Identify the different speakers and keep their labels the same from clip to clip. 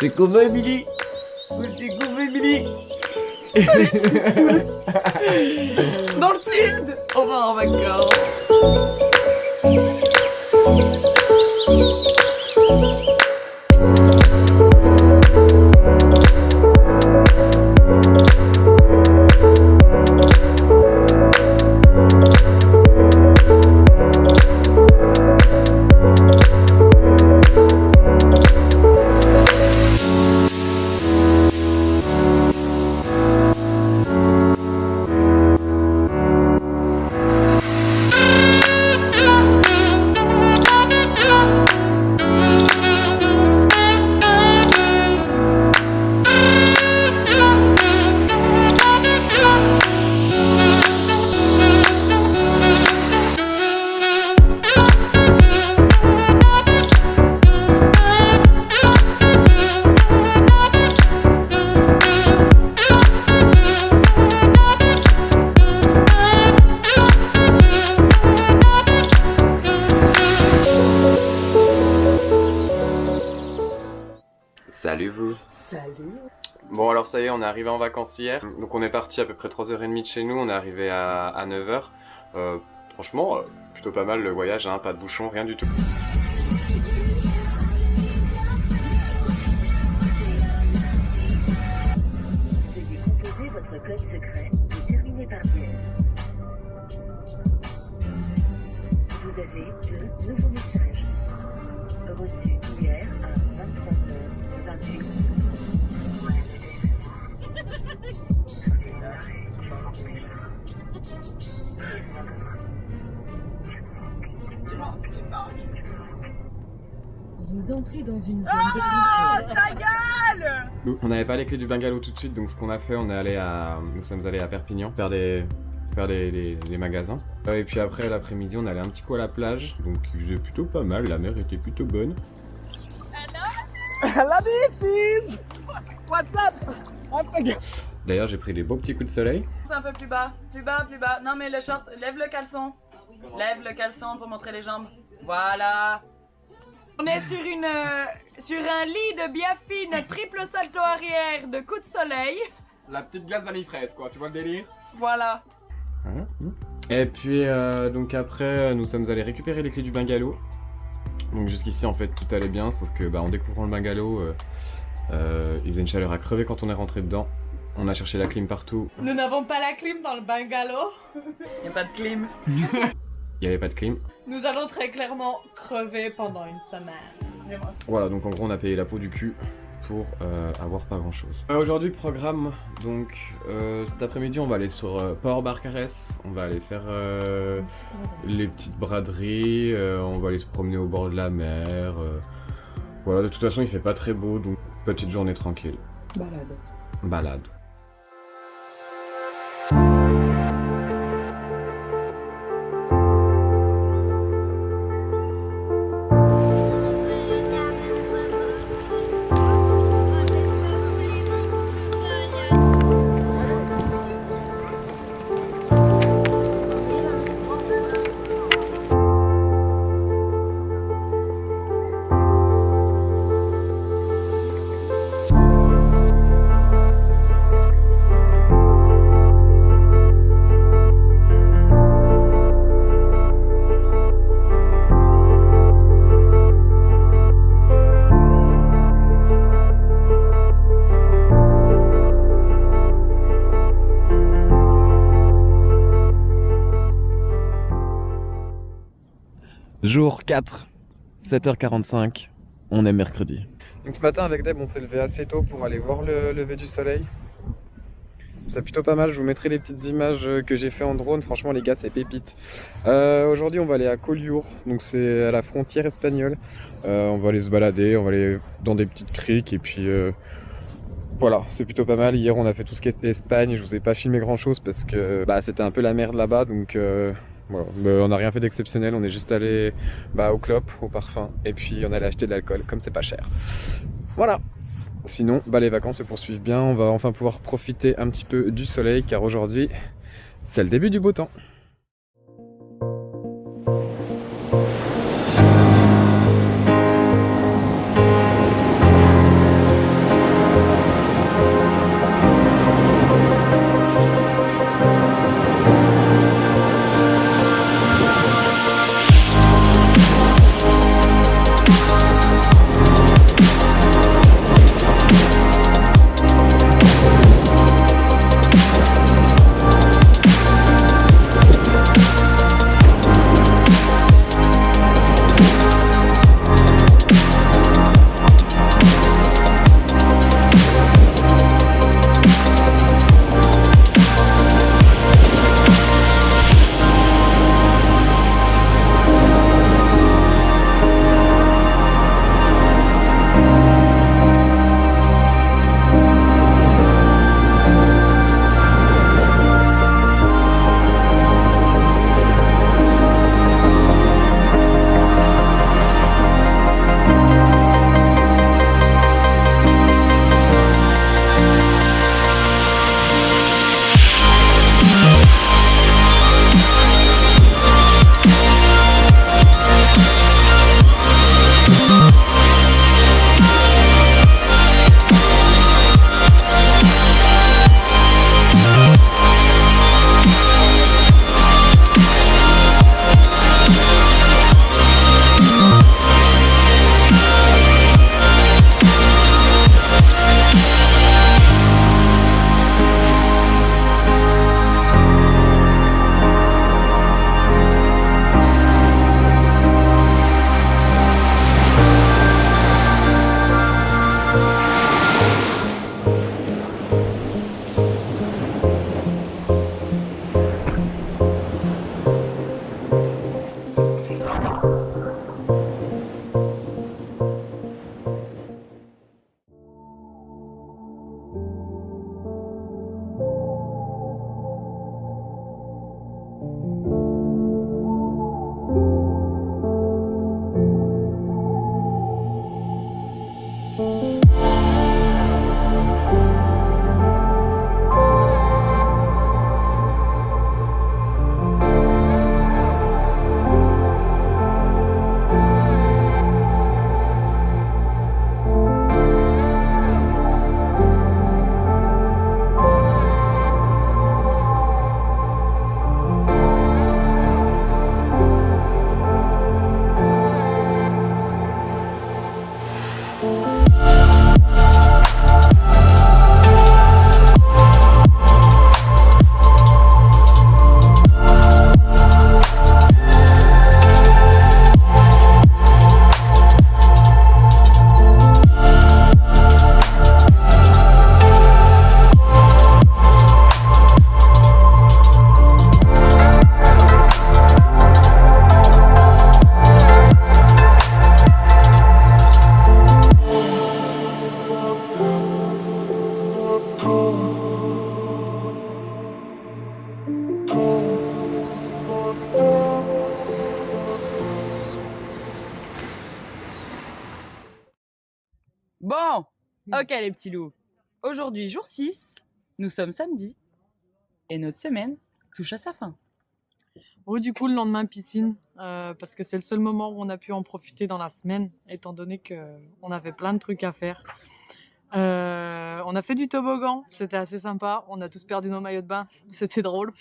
Speaker 1: C'est comment Emily? C'est comment Emily?
Speaker 2: Dans le sud.
Speaker 1: On va en vacances. Salut vous.
Speaker 2: Salut.
Speaker 1: Bon alors ça y est, on est arrivé en vacances hier. Donc on est parti à peu près 3h30 de chez nous, on est arrivé à 9h. Franchement, plutôt pas mal le voyage, hein, pas de bouchon, rien du tout.
Speaker 3: Veuillez composer votre code secret et terminer par dièse. Vous avez deux nouveaux messages. Reçus hier à 23h28.
Speaker 4: Vous entrez dans une zone
Speaker 2: Ah,
Speaker 4: de
Speaker 2: ta gueule!
Speaker 1: On n'avait pas les clés du bungalow tout de suite, donc ce qu'on a fait, nous sommes allés à Perpignan faire les magasins. Et puis après l'après-midi, on allait un petit coup à la plage, donc il faisait plutôt pas mal, la mer était plutôt bonne.
Speaker 2: Hello bitches! What's up?
Speaker 1: D'ailleurs, j'ai pris des beaux petits coups de soleil.
Speaker 2: Un peu plus bas, plus bas, plus bas. Non mais le short, lève le caleçon. Lève le caleçon pour montrer les jambes. Voilà. On est sur un lit de biafine, triple salto arrière de coup de soleil.
Speaker 1: La petite glace vanille fraise, quoi, tu vois le délire?
Speaker 2: Voilà.
Speaker 1: Et puis donc après, nous sommes allés récupérer les clés du bungalow. Donc jusqu'ici, en fait, tout allait bien, sauf que en découvrant le bungalow, il faisait une chaleur à crever quand on est rentré dedans. On a cherché la clim partout.
Speaker 2: Nous n'avons pas la clim dans le bungalow. Il n'y a pas de clim.
Speaker 1: Il n'y avait pas de clim.
Speaker 2: Nous allons très clairement crever pendant une semaine.
Speaker 1: Voilà, donc en gros, on a payé la peau du cul pour avoir pas grand chose. Aujourd'hui, programme. Donc cet après-midi, on va aller sur Port Barcarès. On va aller faire les petites braderies. On va aller se promener au bord de la mer. Voilà, de toute façon, il fait pas très beau, donc petite journée tranquille. Balade. Jour 4, 7h45, on est mercredi. Donc ce matin avec Deb on s'est levé assez tôt pour aller voir le lever du soleil. C'est plutôt pas mal, je vous mettrai les petites images que j'ai fait en drone, franchement les gars c'est pépite. Aujourd'hui on va aller à Collioure, donc c'est à la frontière espagnole. On va aller se balader, on va aller dans des petites criques et puis voilà, c'est plutôt pas mal. Hier on a fait tout ce qui était Espagne, je vous ai pas filmé grand chose parce que c'était un peu la merde là-bas, donc voilà. On n'a rien fait d'exceptionnel, on est juste allé au clopes, au parfum, et puis on allait acheter de l'alcool, comme c'est pas cher. Voilà. Sinon, les vacances se poursuivent bien, on va enfin pouvoir profiter un petit peu du soleil, car aujourd'hui, c'est le début du beau temps.
Speaker 2: Bon, ok les petits loups. Aujourd'hui, jour 6, nous sommes samedi et notre semaine touche à sa fin.
Speaker 5: Oui, du coup, le lendemain, piscine, parce que c'est le seul moment où on a pu en profiter dans la semaine, étant donné qu'on avait plein de trucs à faire. On a fait du toboggan, c'était assez sympa. On a tous perdu nos maillots de bain, c'était drôle.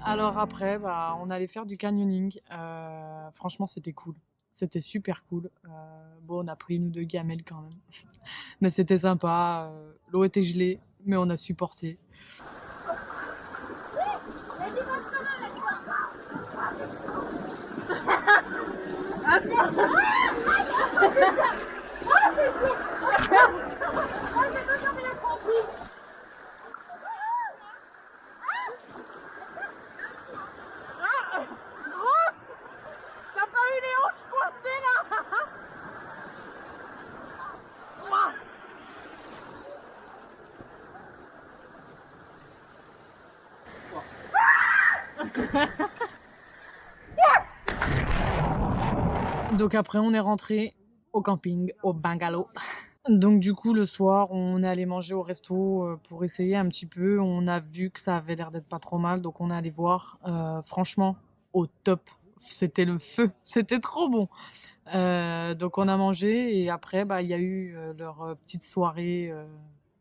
Speaker 5: Alors après, on allait faire du canyoning. Franchement, c'était cool. C'était super cool. Bon, on a pris une ou deux gamelles quand même. Mais c'était sympa. L'eau était gelée, mais on a supporté. Donc après, on est rentré au camping, au bungalow. Donc du coup, le soir, on est allé manger au resto pour essayer un petit peu. On a vu que ça avait l'air d'être pas trop mal, donc on est allé voir. Franchement, au top. C'était le feu, c'était trop bon. Donc on a mangé et après, il y a eu leur petite soirée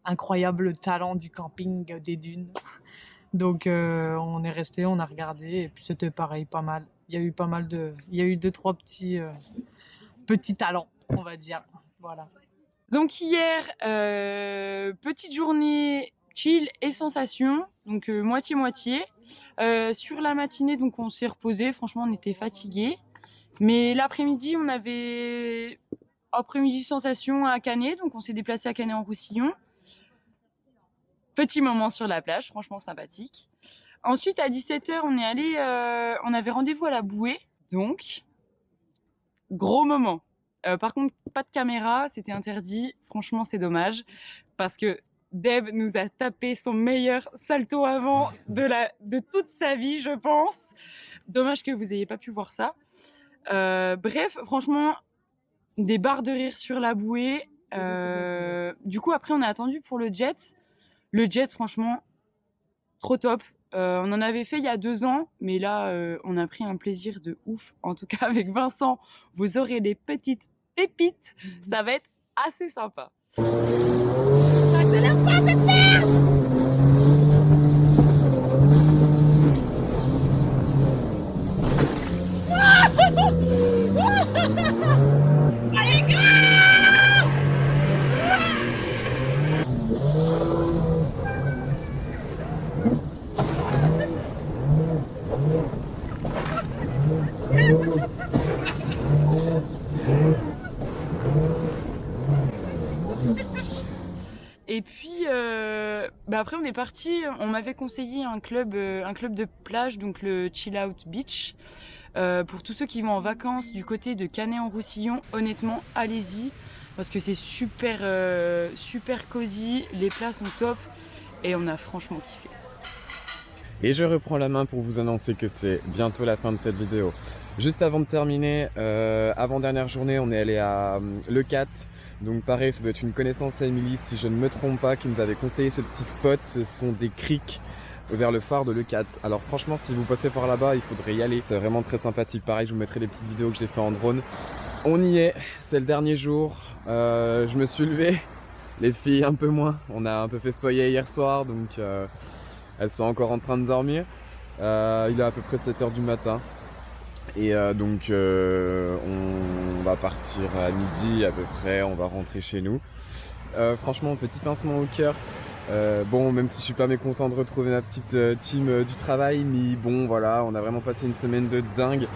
Speaker 5: incroyable talent du camping des dunes. Donc on est resté, on a regardé et puis c'était pareil, pas mal. Il y a eu pas mal de, il y a eu 2-3 petits talents, on va dire. Voilà.
Speaker 2: Donc hier, petite journée chill et sensation, donc moitié-moitié. Sur la matinée, donc on s'est reposé, franchement on était fatigués. Mais l'après-midi, on avait après-midi sensation à Canet, donc on s'est déplacé à Canet-en-Roussillon. Petit moment sur la plage, franchement sympathique. Ensuite, à 17h, on est allé, on avait rendez-vous à la bouée, donc gros moment. Par contre, pas de caméra, c'était interdit. Franchement, c'est dommage parce que Deb nous a tapé son meilleur salto avant de toute sa vie, je pense. Dommage que vous ayez pas pu voir ça. Bref, franchement, des barres de rire sur la bouée. Du coup, après, on a attendu pour le jet. Le jet, franchement, trop top. On en avait fait il y a 2 ans, mais là, on a pris un plaisir de ouf. En tout cas, avec Vincent, vous aurez des petites pépites. Ça va être assez sympa. Et puis après on est parti, on m'avait conseillé un club de plage, donc le Chill Out Beach. Pour tous ceux qui vont en vacances du côté de Canet-en-Roussillon, honnêtement allez-y parce que c'est super cosy, les places sont top et on a franchement kiffé.
Speaker 1: Et je reprends la main pour vous annoncer que c'est bientôt la fin de cette vidéo. Juste avant de terminer, avant-dernière journée, on est allé à Le Cat. Donc pareil, ça doit être une connaissance à Émilie, si je ne me trompe pas, qui nous avait conseillé ce petit spot. Ce sont des criques vers le phare de Le Cat. Alors franchement, si vous passez par là-bas, il faudrait y aller. C'est vraiment très sympathique. Pareil, je vous mettrai des petites vidéos que j'ai fait en drone. On y est, c'est le dernier jour. Je me suis levé, les filles un peu moins. On a un peu festoyé hier soir, donc elles sont encore en train de dormir. Il est à peu près 7h du matin. Et donc on va partir à midi à peu près, on va rentrer chez nous. Franchement, petit pincement au cœur. Bon, même si je suis pas mécontent de retrouver ma petite team du travail, mais bon voilà, on a vraiment passé une semaine de dingue.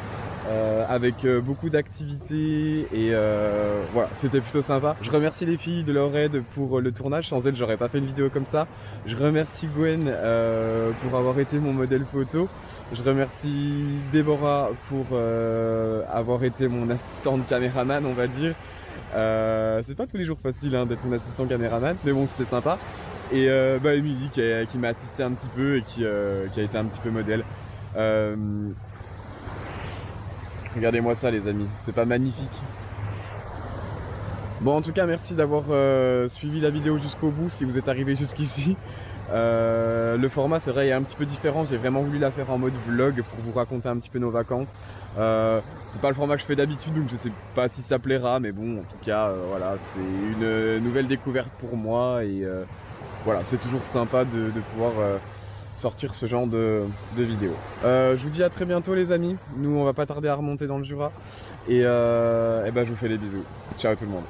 Speaker 1: avec beaucoup d'activités et voilà, c'était plutôt sympa. Je remercie les filles de leur aide pour le tournage, sans elles j'aurais pas fait une vidéo comme ça. Je remercie Gwen pour avoir été mon modèle photo. Je remercie Déborah pour avoir été mon assistante caméraman, on va dire. C'est pas tous les jours facile hein, d'être mon assistant caméraman, mais bon c'était sympa. Et Émilie qui m'a assisté un petit peu et qui a été un petit peu modèle. Regardez-moi ça les amis, c'est pas magnifique? Bon en tout cas merci d'avoir suivi la vidéo jusqu'au bout si vous êtes arrivé jusqu'ici. Le format c'est vrai est un petit peu différent, j'ai vraiment voulu la faire en mode vlog pour vous raconter un petit peu nos vacances. C'est pas le format que je fais d'habitude donc je sais pas si ça plaira mais bon en tout cas voilà c'est une nouvelle découverte pour moi et voilà c'est toujours sympa de pouvoir sortir ce genre de vidéos. Je vous dis à très bientôt les amis, nous on va pas tarder à remonter dans le Jura et je vous fais des bisous. Ciao tout le monde.